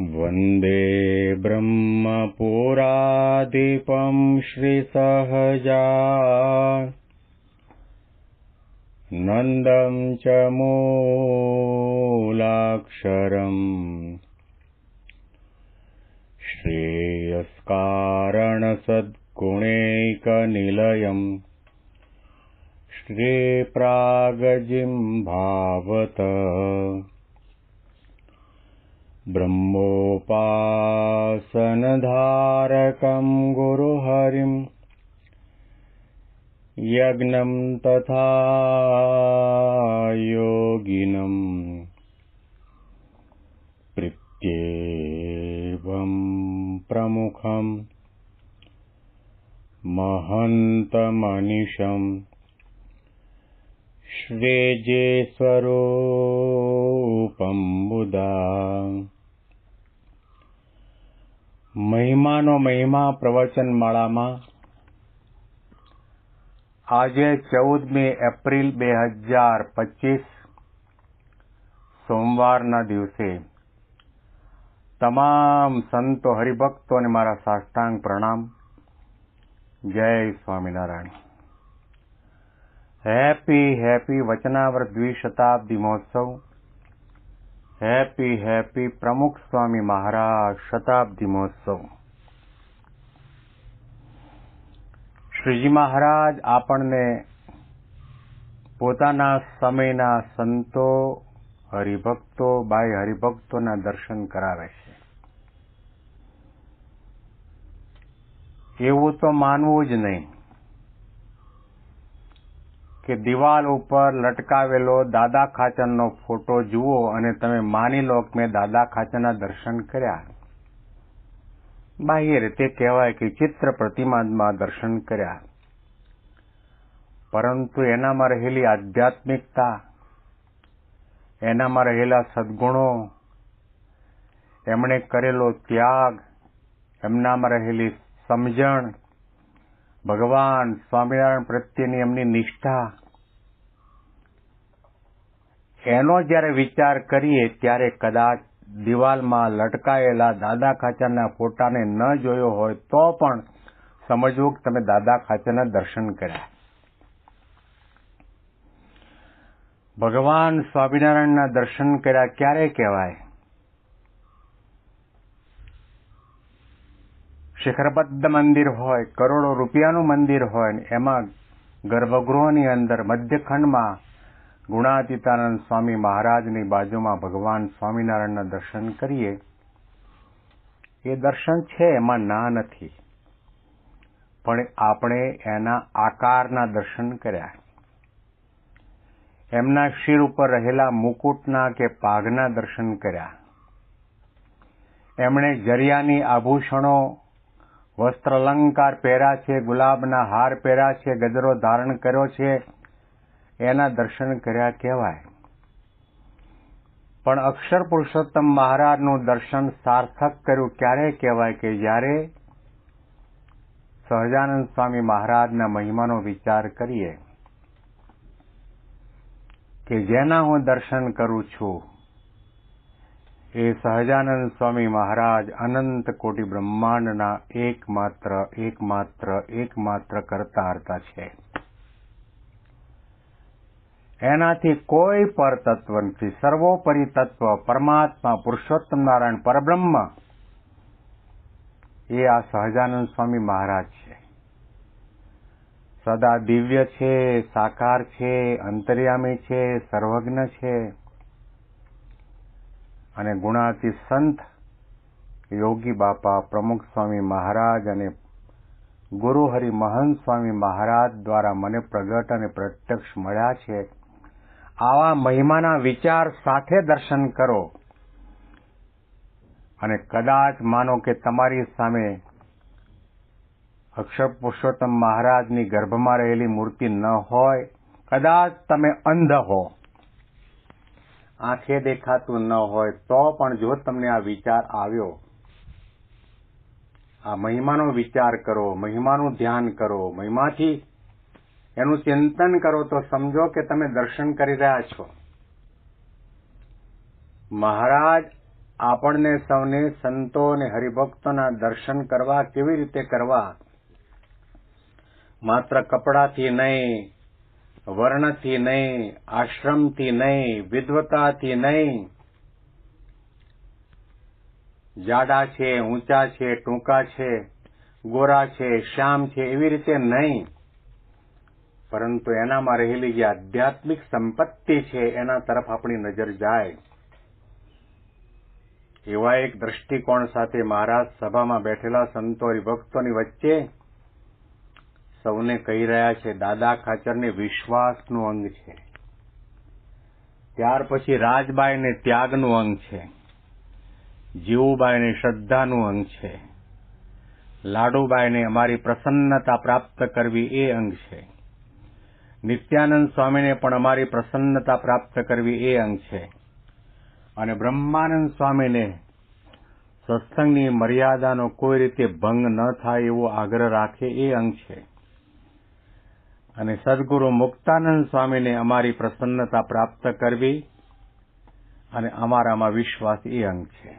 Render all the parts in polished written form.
वन्दे ब्रह्मपुराधिपं श्रीसहजानन्दं च मूलाक्षरम् श्रेयस्कारणसद्गुणैकनिलयम् श्रीप्रागजिह्वावत ब्रह्मोपासनधारकं गुरुहरिं यज्ञं तथा योगिनं प्रत्येवं प्रमुखं महन्तमनिशं श्रेजे स्वरूपं बुधा। મહિમાનો મહિમા પ્રવચન માળામાં આજે 14મી એપ્રિલ 2025 સોમવારના દિવસે તમામ સંતો હરિભક્તોને મારા સાષ્ટાંગ પ્રણામ. જય સ્વામિનારાયણ. હેપી વચનાવૃત દ્વિશતાબ્દી મહોત્સવ. હેપી પ્રમુખ સ્વામી મહારાજ શતાબ્દી મહોત્સવ. શ્રીજી મહારાજ આપણને પોતાના સમયના સંતો હરિભક્તો બાઈ હરિભક્તોના દર્શન કરાવે છે. એવું તો માનવું જ નહીં કે દિવાલ ઉપર લટકાવેલો દાદા ખાચરનો ફોટો જુઓ અને તમે માની લો કે મેં દાદા ખાચરના દર્શન કર્યા. બાહ્ય રીતે કહેવાય કે ચિત્ર પ્રતિમામાં દર્શન કર્યા, પરંતુ એનામાં રહેલી આધ્યાત્મિકતા, એનામાં રહેલા સદ્ગુણો, એમણે કરેલો ત્યાગ, એમનામાં રહેલી સમજણ, ભગવાન સ્વામિનારાયણ પ્રત્યેની એમની નિષ્ઠા, એનો જ્યારે વિચાર કરીએ ત્યારે કદાચ દિવાલમાં લટકાયેલા દાદા ખાચરના ફોટાને ન જોયો હોય તો પણ સમજવું કે તમે દાદા ખાચરના દર્શન કર્યા. ભગવાન સ્વામિનારાયણના દર્શન કર્યા ક્યારે કહેવાય? શિખરબદ્ધ મંદિર હોય, કરોડો રૂપિયાનું મંદિર હોય, એમાં ગર્ભગૃહની અંદર મધ્યખંડમાં ગુણાતીતાનંદ સ્વામી મહારાજની બાજુમાં ભગવાન સ્વામિનારાયણના દર્શન કરીએ. એ દર્શન છે, એમાં ના નથી, પણ આપણે એના આકારના દર્શન કર્યા. એમના શિર ઉપર રહેલા મુકુટના કે પાઘના દર્શન કર્યા. એમણે જરિયાની આભૂષણો, વસ્ત્ર અલંકાર પહેર્યા છે, ગુલાબના હાર પહેર્યા છે, ગજરો ધારણ કર્યો છે, એના દર્શન કર્યા કહેવાય. પણ અક્ષર પુરુષોત્તમ મહારાજનું દર્શન સાર્થક કર્યું ક્યારે કહેવાય? કે જ્યારે સહજાનંદ સ્વામી મહારાજના મહિમાનો વિચાર કરીએ કે જેના હું દર્શન કરું છું એ સહજાનંદ સ્વામી મહારાજ અનંત કોટી બ્રહ્માંડના એકમાત્ર કરતા હર્તા છે. એનાથી કોઈ પર તત્વ નથી. સર્વોપરી તત્વ પરમાત્મા પુરુષોત્તમ નારાયણ પરબ્રહ્મ એ આ સહજાનંદ સ્વામી મહારાજ છે. સદા દિવ્ય છે, સાકાર છે, અંતર્યામી છે, સર્વજ્ઞ છે અને ગુણાતી સંત યોગી બાપા પ્રમુખ સ્વામી મહારાજ અને ગુરુ હરિ મહંત સ્વામી મહારાજ દ્વારા મને પ્રગટ અને પ્રત્યક્ષ મળ્યા છે. આવા મહિમાના વિચાર સાથે દર્શન કરો અને કદાચ માનો કે તમારી સામે અક્ષર પુરુષોત્તમ મહારાજની ગર્ભમાં રહેલી મૂર્તિ ન હોય, કદાચ તમે અંધ હો, આંખે દેખાતું ન હોય, તો પણ જો તમને આ વિચાર આવ્યો, આ મહિમાનો વિચાર કરો, મહિમાનું ધ્યાન કરો, મહિમાથી એનું ચિંતન કરો તો સમજો કે તમે દર્શન કરી રહ્યા છો. મહારાજ આપણને સૌને સંતો અને હરિભક્તોના દર્શન કરવા કેવી રીતે કરવા? માત્ર કપડાથી નહીં, વર્ણથી નહીં, આશ્રમથી નહીં, વિદ્વતાથી નહીં, જાડા છે, ઊંચા છે, ટૂંકા છે, ગોરા છે, શ્યામ છે, એવી રીતે નહીં, પરંતુ એનામાં રહેલી જે આધ્યાત્મિક સંપત્તિ છે એના તરફ આપણી નજર જાય. એવા એક દ્રષ્ટિકોણ સાથે મહારાજ સભામાં બેઠેલા સંતો હરિભક્તોની વચ્ચે સૌને કહી રહ્યા છે. દાદા ખાચરને વિશ્વાસનું અંગ છે, ત્યાર પછી રાજબાઈને ત્યાગનું અંગ છે, જીવુબાઈને શ્રદ્ધાનું અંગ છે, લાડુબાઈને અમારી પ્રસન્નતા પ્રાપ્ત કરવી એ અંગ છે, નિત્યાનંદ સ્વામીને પણ અમારી પ્રસન્નતા પ્રાપ્ત કરવી એ અંગ છે, અને બ્રહ્માનંદ સ્વામીને સત્સંગની મર્યાદાનો કોઈ રીતે ભંગ ન થાય એવો આગ્રહ રાખે એ અંગ છે, અને સદગુરુ મુક્તાનંદ સ્વામીને અમારી પ્રસન્નતા પ્રાપ્ત કરવી અને અમારામાં વિશ્વાસ એ અંગ છે.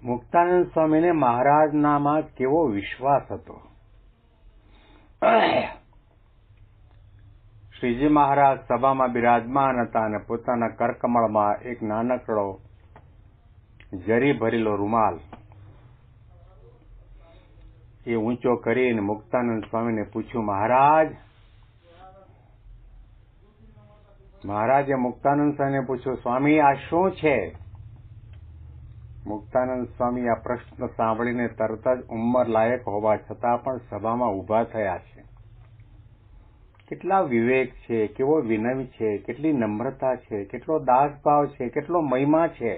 મુક્તાનંદ સ્વામીને મહારાજનામાં કેવો વિશ્વાસ હતો. શ્રીજી મહારાજ સભામાં બિરાજમાન હતા અને પોતાના કરકમળમાં એક નાનકડો જરી ભરેલો રૂમાલ એ ઊંચો કરીને મુક્તાનંદ સ્વામીને પૂછ્યું, મહારાજે મુક્તાનંદ સ્વામીને પૂછ્યું, સ્વામી આ શું છે? મુક્તાનંદ સ્વામી આ પ્રશ્ન સાંભળીને તરત જ ઉંમર લાયક હોવા છતાં પણ સભામાં ઉભા થયા છે. કેટલા વિવેક છે, કેવો વિનય છે, કેટલી નમ્રતા છે, કેટલો દાસભાવ છે, કેટલો મહિમા છે.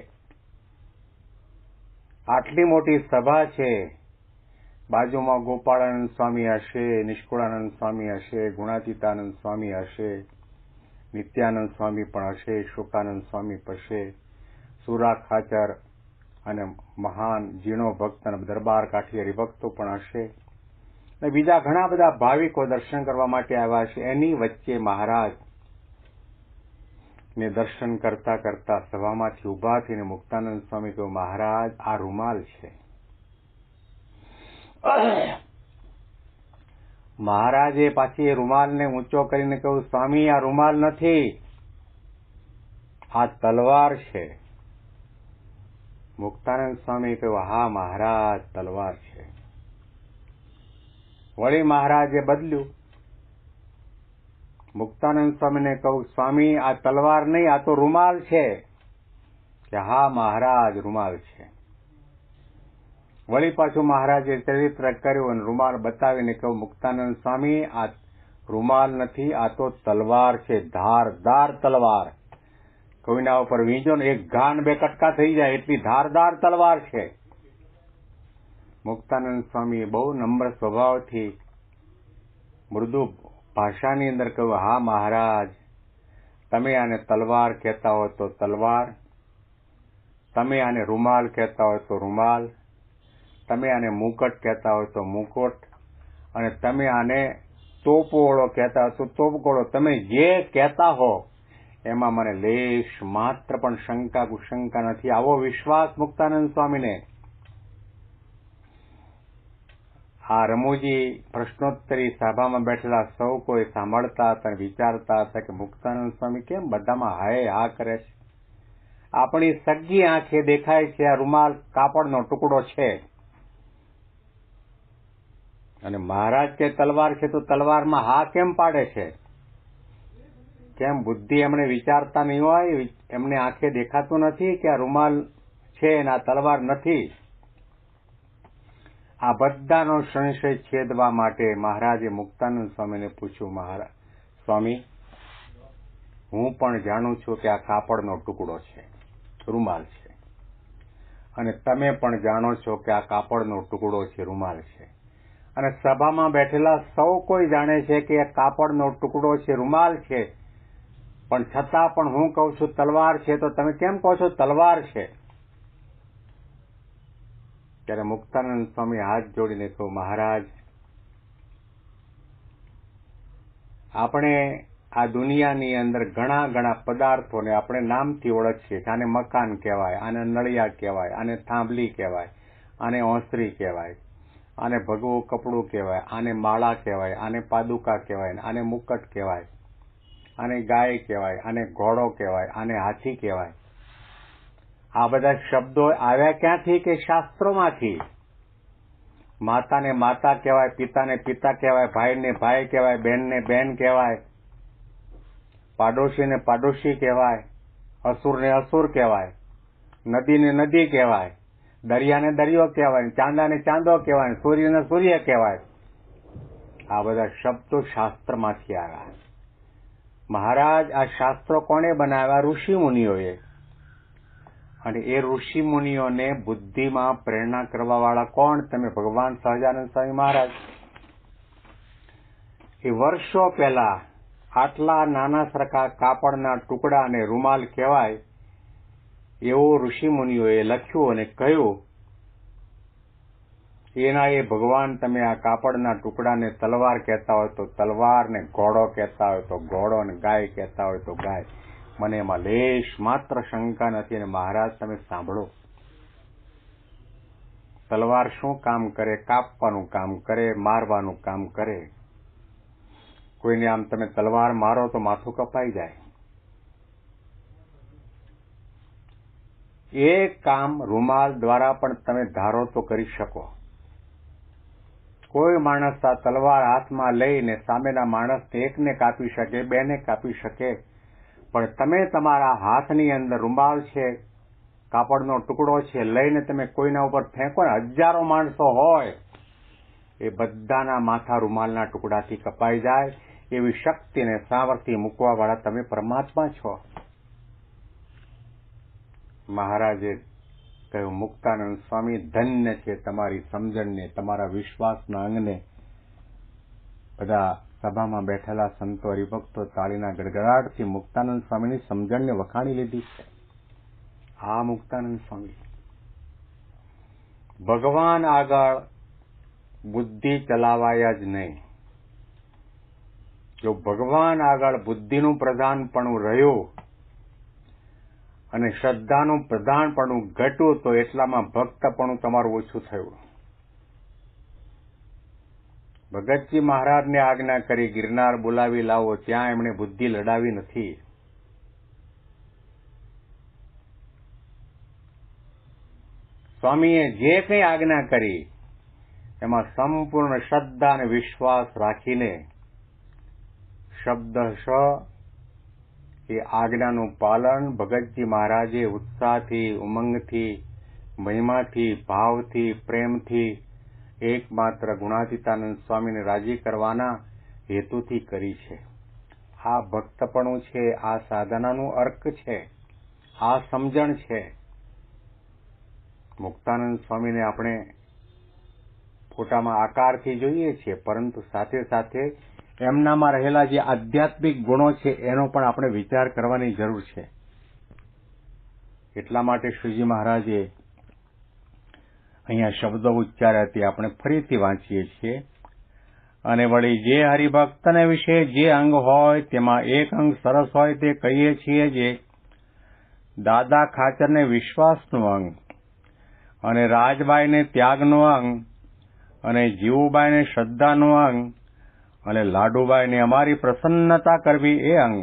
આટલી મોટી સભા છે, બાજુમાં ગોપાળાનંદ સ્વામી હશે, નિષ્કુળાનંદ સ્વામી હશે, ગુણાતીતાનંદ સ્વામી હશે, નિત્યાનંદ સ્વામી પણ હશે, શોકાનંદ સ્વામી હશે, સુરા ખાચર અને મહાન જીણો ભક્ત અને દરબાર કાઠી હરિભક્તો પણ હશે, અને બીજા ઘણા બધા ભાવિકો દર્શન કરવા માટે આવ્યા છે. એની વચ્ચે મહારાજ ને દર્શન કરતા કરતા સભામાંથી ઉભા થઈને મુક્તાનંદ સ્વામી કહ્યું, મહારાજ આ રૂમાલ છે. મહારાજે પાછી એ રૂમાલને ઊંચો કરીને કહ્યું, સ્વામી આ રૂમાલ નથી, આ તલવાર છે. મુક્તાનંદ સ્વામી કહ્યું, હા મહારાજ તલવાર છે. વળી મહારાજે બદલ્યું. મુક્તાનંદ સ્વામીને કહ્યું, સ્વામી આ તલવાર નહીં, આ તો રૂમાલ છે. કે હા મહારાજ રૂમાલ છે. વળી પાછું મહારાજે ચરિત્ર કર્યું અને રૂમાલ બતાવીને કહ્યું, મુક્તાનંદ સ્વામી આ રૂમાલ નથી, આ તો તલવાર છે, ધારદાર તલવાર. કોઈના ઉપર વીંજો ને એક ઘાન બે કટકા થઈ જાય એટલી ધારદાર તલવાર છે. મુક્તાનંદ સ્વામી બહુ નમ્ર સ્વભાવથી મૃદુ ભાષાની અંદર કહ્યું, હા મહારાજ તમે આને તલવાર કહેતા હો તો તલવાર, તમે આને રૂમાલ કહેતા હોય તો રૂમાલ, તમે આને મુકટ કહેતા હોય તો મુકટ, અને તમે આને તોપગોળો કહેતા હોય તો તોપગોળો. તમે જે કહેતા હો એમાં મને લેશ માત્ર પણ શંકા કુશંકા નથી. આવો વિશ્વાસ મુક્તાનંદ સ્વામીને. આ રમૂજી પ્રશ્નોત્તરી સભામાં બેઠેલા સૌ કોઈ સાંભળતા હતા અને વિચારતા હતા કે મુક્તાનંદ સ્વામી કેમ બધામાં હાય હા કરે છે. આપણી સગી આંખે દેખાય છે આ રૂમાલ કાપડનો ટુકડો છે, અને મહારાજ કે તલવાર છે તો તલવારમાં હા કેમ પાડે છે? કેમ બુદ્ધિ એમણે વિચારતા નહીં હોય? એમને આંખે દેખાતું નથી કે આ રૂમાલ છે અને આ તલવાર નથી? આ બધાનો સંશય છેદવા માટે મહારાજે મુક્તાનંદ સ્વામીને પૂછ્યું, મહારાજ સ્વામી હું પણ જાણું છું કે આ કાપડનો ટુકડો છે, રૂમાલ છે, અને તમે પણ જાણો છો કે આ કાપડનો ટુકડો છે, રૂમાલ છે, અને સભામાં બેઠેલા સૌ કોઈ જાણે છે કે આ કાપડનો ટુકડો છે, રૂમાલ છે, પણ છતાં પણ હું કહું છું તલવાર છે તો તમે કેમ કહો છો તલવાર છે? ત્યારે મુક્તાનંદ સ્વામી હાથ જોડીને કહ્યું, મહારાજ આપણે આ દુનિયાની અંદર ઘણા ઘણા પદાર્થોને આપણે નામથી ઓળખીએ છીએ. આને મકાન કહેવાય, આને નળિયા કહેવાય, આને થાંભલી કહેવાય, આને ઓસરી કહેવાય, આને ભગવું કપડું કહેવાય, આને માળા કહેવાય, આને પાદુકા કહેવાય, આને મુકટ કહેવાય, આને ગાય કહેવાય, આને ઘોડો કહેવાય, આને હાથી કહેવાય. આ બધા શબ્દો આવ્યા ક્યાંથી? કે શાસ્ત્રોમાંથી. માતાને માતા કહેવાય, પિતાને પિતા કહેવાય, ભાઈને ભાઈ કહેવાય, બહેનને બહેન કહેવાય, પાડોશીને પાડોશી કહેવાય, અસુરને અસુર કહેવાય, નદીને નદી કહેવાય, દરિયાને દરિયો કહેવાય, ચાંદાને ચાંદો કહેવાય, સૂર્યને સૂર્ય કહેવાય. આ બધા શબ્દો શાસ્ત્રમાંથી આવ્યા. મહારાજ, આ શાસ્ત્રો કોણે બનાવ્યા? ઋષિ મુનિઓએ. અને એ ઋષિ મુનિઓને બુદ્ધિમાં પ્રેરણા કરવા વાળા કોણ? તમે ભગવાન સહજાનંદ સ્વામી મહારાજ. એ વર્ષો પહેલા આટલા નાના સરખા કાપડના ટુકડા અને રૂમાલ કહેવાય એવું ઋષિ મુનિઓએ લખ્યું અને કહ્યું, એના એ ભગવાન તમે આ કાપડના ટુકડાને તલવાર કહેતા હોય તો તલવાર, ને ઘોડો કહેતા હોય તો ઘોડો, ને ગાય કહેતા હોય તો ગાય. મને એમાં લેશ માત્ર શંકા નથી. અને મહારાજ, તમે સાંભળો, તલવાર શું કામ કરે? કાપવાનું કામ કરે, મારવાનું કામ કરે. કોઈને આમ તમે તલવાર મારો તો માથું કપાઈ જાય. એ કામ રૂમાલ દ્વારા પણ તમે ધારો તો કરી શકો. કોઈ માણસ આ તલવાર હાથમાં લઈને સામેના માણસને એકને કાપી શકે, બેને કાપી શકે, પણ તમે તમારા હાથની અંદર રૂમાલ છે, કાપડનો ટુકડો છે, લઈને તમે કોઈના ઉપર ફેંકો ને, હજારો માણસો હોય, એ બધાના માથા રૂમાલના ટુકડાથી કપાઈ જાય. એવી શક્તિને સામર્થ્ય મૂકવા વાળા તમે પરમાત્મા છો. મહારાજે કહ્યું, મુક્તાનંદ સ્વામી, ધન્ય છે તમારી સમજણને, તમારા વિશ્વાસના અંગને. બધા સભામાં બેઠેલા સંતો હરિભક્તો તાળીના ગડગડાટથી મુક્તાનંદ સ્વામીની સમજણને વખાણી લીધી છે. આ મુક્તાનંદ સ્વામી ભગવાન આગળ બુદ્ધિ ચલાવાયા જ નહીં. જો ભગવાન આગળ બુદ્ધિનું પ્રધાનપણું રહ્યું અને શ્રદ્ધાનું પ્રધાનપણું ઘટ્યું તો એટલામાં ભક્તપણું તમારું ઓછું થયું. ભગતજી મહારાજને આજ્ઞા કરી ગિરનાર બોલાવી લાવો, ત્યાં એમણે બુદ્ધિ લડાવી નથી. સ્વામીએ જે કંઈ આજ્ઞા કરી એમાં સંપૂર્ણ શ્રદ્ધા અને વિશ્વાસ રાખીને શબ્દશ એ આજ્ઞાનું પાલન ભગતજી મહારાજે ઉત્સાહથી, ઉમંગથી, મહિમાથી, ભાવથી, પ્રેમથી એકમાત્ર ગુણાતીતાનંદ સ્વામીને રાજી કરવાના હેતુથી કરી છે. આ ભક્તપણું છે, આ સાધનાનું અર્ક છે, આ સમજણ છે. મુક્તાનંદ સ્વામીને આપણે ફોટામાં આકારથી જોઈએ છીએ, પરંતુ સાથે સાથે એમનામાં રહેલા જે આધ્યાત્મિક ગુણો છે એનો પણ આપણે વિચાર કરવાની જરૂર છે. એટલા માટે શ્રીજી મહારાજે અહીંયા શબ્દો ઉચ્ચાર્યા તે આપણે ફરીથી વાંચીએ છીએ. અને વળી જે હરિભક્તને વિશે જે અંગ હોય તેમાં એક અંગ સરસ હોય તે કહીએ છીએ, જે દાદા ખાચરને વિશ્વાસનું અંગ, અને રાજબાઈને ત્યાગનું અંગ, અને જીવુબાઈને શ્રદ્ધાનું અંગ, અને લાડુબાઈને અમારી પ્રસન્નતા કરવી એ અંગ,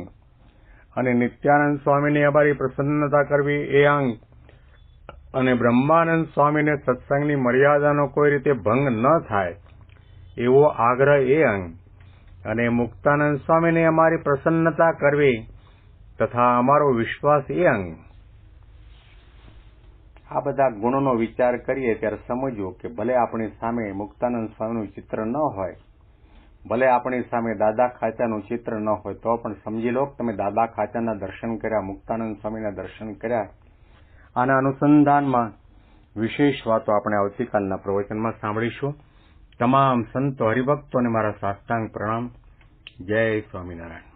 અને નિત્યાનંદ સ્વામીને અમારી પ્રસન્નતા કરવી એ અંગ, અને બ્રહ્માનંદ સ્વામીને સત્સંગની મર્યાદાનો કોઈ રીતે ભંગ ન થાય એવો આગ્રહ એ અંગ, અને મુક્તાનંદ સ્વામીને અમારી પ્રસન્નતા કરવી તથા અમારો વિશ્વાસ એ અંગ. આ બધા ગુણોનો વિચાર કરીએ ત્યારે સમજવું કે ભલે આપણી સામે મુક્તાનંદ સ્વામીનું ચિત્ર ન હોય, ભલે આપણી સામે દાદા ખાચાનું ચિત્ર ન હોય, તો પણ સમજી લો કે તમે દાદા ખાચાના દર્શન કર્યા, મુક્તાનંદ સ્વામીના દર્શન કર્યા. આના અનુસંધાનમાં વિશેષ વાતો આપણે આવતીકાલના પ્રવચનમાં સાંભળીશું. તમામ સંતો હરિભક્તોને મારા સાષ્ટાંગ પ્રણામ. જય સ્વામિનારાયણ.